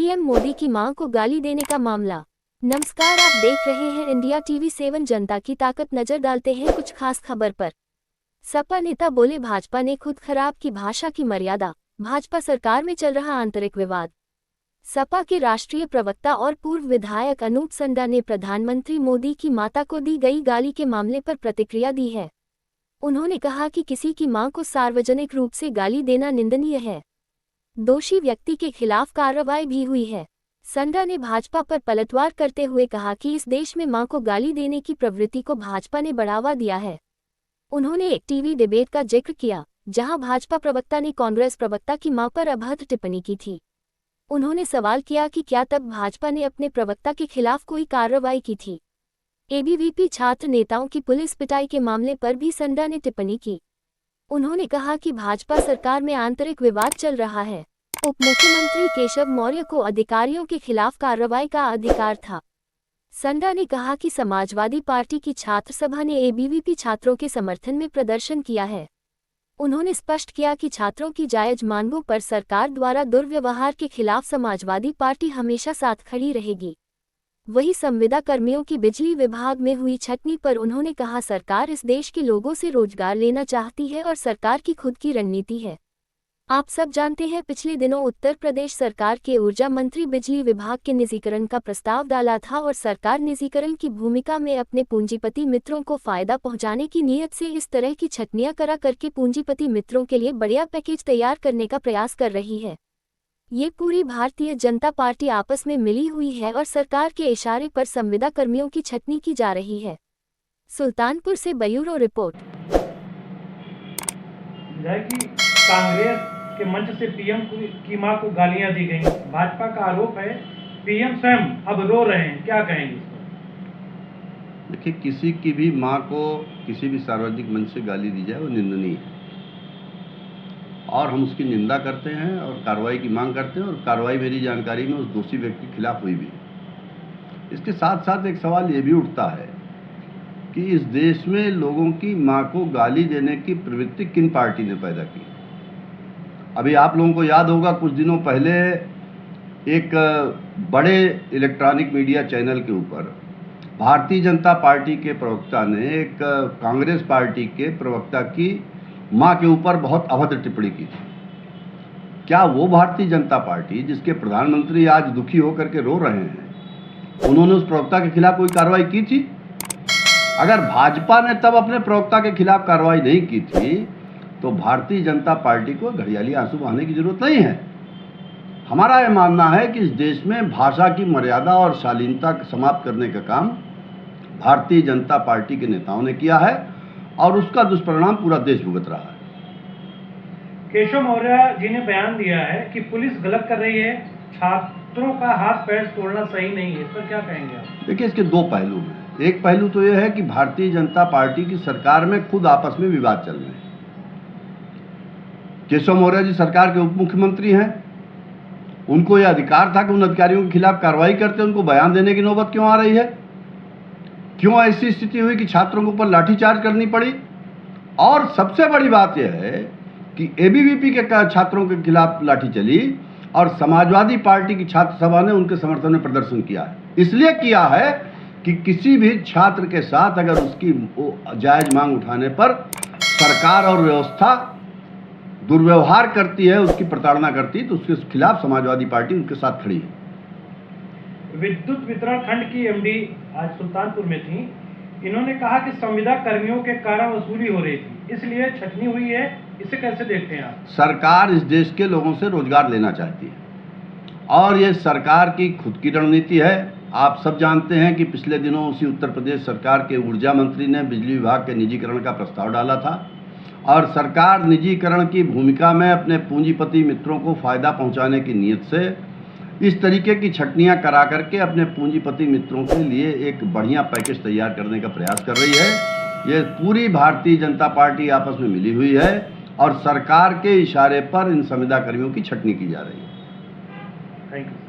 PM Modi की मां को गाली देने का मामला। नमस्कार, आप देख रहे हैं इंडिया टीवी 7 जनता की ताकत। नजर डालते हैं कुछ खास खबर पर। सपा नेता बोले भाजपा ने खुद खराब की भाषा की मर्यादा, भाजपा सरकार में चल रहा आंतरिक विवाद। सपा के राष्ट्रीय प्रवक्ता और पूर्व विधायक अनूप संडा ने प्रधानमंत्री मोदी की माता को दी गई गाली के मामले पर प्रतिक्रिया दी है। उन्होंने कहा कि किसी की मां को सार्वजनिक रूप से गाली देना निंदनीय है। दोषी व्यक्ति के खिलाफ कार्रवाई भी हुई है। संडा ने भाजपा पर पलटवार करते हुए कहा कि इस देश में मां को गाली देने की प्रवृत्ति को भाजपा ने बढ़ावा दिया है। उन्होंने एक टीवी डिबेट का जिक्र किया, जहां भाजपा प्रवक्ता ने कांग्रेस प्रवक्ता की मां पर अभद्र टिप्पणी की थी। उन्होंने सवाल किया कि क्या तब भाजपा ने अपने प्रवक्ता के खिलाफ कोई कार्रवाई की थी। एबीवीपी छात्र नेताओं की पुलिस पिटाई के मामले पर भी संडा ने टिप्पणी की। उन्होंने कहा कि भाजपा सरकार में आंतरिक विवाद चल रहा है। उप मुख्यमंत्री केशव मौर्य को अधिकारियों के खिलाफ कार्रवाई का अधिकार था। संडा ने कहा कि समाजवादी पार्टी की छात्र सभा ने एबीवीपी छात्रों के समर्थन में प्रदर्शन किया है। उन्होंने स्पष्ट किया कि छात्रों की जायज मांगों पर सरकार द्वारा दुर्व्यवहार के खिलाफ समाजवादी पार्टी हमेशा साथ खड़ी रहेगी। वही संविदा कर्मियों की बिजली विभाग में हुई छटनी पर उन्होंने कहा, सरकार इस देश के लोगों से रोजगार लेना चाहती है और सरकार की खुद की रणनीति है। आप सब जानते हैं, पिछले दिनों उत्तर प्रदेश सरकार के ऊर्जा मंत्री बिजली विभाग के निजीकरण का प्रस्ताव डाला था और सरकार निजीकरण की भूमिका में अपने पूंजीपति मित्रों को फायदा पहुंचाने की नीयत से इस तरह की छटनियां करा करके पूंजीपति मित्रों के लिए बढ़िया पैकेज तैयार करने का प्रयास कर रही है। ये पूरी भारतीय जनता पार्टी आपस में मिली हुई है और सरकार के इशारे पर संविदा कर्मियों की छटनी की जा रही है। सुल्तानपुर से ब्यूरो रिपोर्ट। कांग्रेस के मंच से पीएम की मां को गालियां दी गई। भाजपा का आरोप है पीएम स्वयं अब रो रहे हैं, क्या कहेंगे इस पर? देखिए, किसी की भी मां को किसी भी सार्वजनिक मंच से गाली दी जाए वो निंदनीय है और हम उसकी निंदा करते हैं और कार्रवाई की मांग करते हैं और कार्रवाई मेरी जानकारी में उस दोषी व्यक्ति के खिलाफ हुई भी। इसके साथ साथ एक सवाल ये भी उठता है कि इस देश में लोगों की मां को गाली देने की प्रवृत्ति किन पार्टी ने पैदा की। अभी आप लोगों को याद होगा, कुछ दिनों पहले एक बड़े इलेक्ट्रॉनिक मीडिया चैनल के ऊपर भारतीय जनता पार्टी के प्रवक्ता ने एक कांग्रेस पार्टी के प्रवक्ता की मां के ऊपर बहुत अभद्र टिप्पणी की थी। क्या वो भारतीय जनता पार्टी जिसके प्रधानमंत्री आज दुखी होकर के रो रहे हैं, उन्होंने उस प्रवक्ता के खिलाफ कोई कार्रवाई की थी? अगर भाजपा ने तब अपने प्रवक्ता के खिलाफ कार्रवाई नहीं की थी तो भारतीय जनता पार्टी को घड़ियाली आंसू बहाने की जरूरत नहीं है। हमारा यह मानना है कि इस देश में भाषा की मर्यादा और शालीनता समाप्त करने का काम भारतीय जनता पार्टी के नेताओं ने किया है और उसका दुष्परिणाम पूरा देश भुगत रहा है। केशव मौर्य जी ने बयान दिया है कि पुलिस गलत कर रही है, छात्रों का हाथ पैर तोड़ना सही नहीं है, इस पर क्या कहेंगे आप? देखिए, इसके दो पहलू हैं। एक पहलू तो यह है कि भारतीय जनता पार्टी की सरकार में खुद आपस में विवाद चल रहे हैं। केशव मौर्य जी सरकार के उप मुख्यमंत्री हैं, उनको यह अधिकार था कि उन अधिकारियों के खिलाफ कार्रवाई करते, उनको बयान देने की नौबत क्यों आ रही है? क्यों ऐसी स्थिति हुई कि छात्रों के ऊपर लाठीचार्ज करनी पड़ी? और सबसे बड़ी बात यह है कि एबीवीपी के छात्रों के खिलाफ लाठी चली और समाजवादी पार्टी की छात्र सभा ने उनके समर्थन में प्रदर्शन किया है। इसलिए किया है कि किसी भी छात्र के साथ अगर उसकी जायज मांग उठाने पर सरकार और व्यवस्था दुर्व्यवहार करती है, उसकी प्रताड़ना करती है, तो उसके खिलाफ समाजवादी पार्टी उनके साथ खड़ी है। विद्युत वितरण खंड की एमडी आज सुल्तानपुर में थी। इन्होंने कहा कि संविदा कर्मियों के कारण वसूली हो रही थी, इसलिए छटनी हुई है। इसे कैसे देखते हैं आप? सरकार इस देश के लोगों से रोजगार लेना चाहती है और ये सरकार की खुद की रणनीति है। आप सब जानते हैं कि पिछले दिनों उसी उत्तर प्रदेश सरकार के ऊर्जा मंत्री ने बिजली विभाग के निजीकरण का प्रस्ताव डाला था और सरकार निजीकरण की भूमिका में अपने पूंजीपति मित्रों को फायदा पहुंचाने की नीयत से इस तरीके की छटनियां करा करके अपने पूंजीपति मित्रों के लिए एक बढ़िया पैकेज तैयार करने का प्रयास कर रही है। ये पूरी भारतीय जनता पार्टी आपस में मिली हुई है और सरकार के इशारे पर इन संविदा कर्मियों की छटनी की जा रही है। Thank you.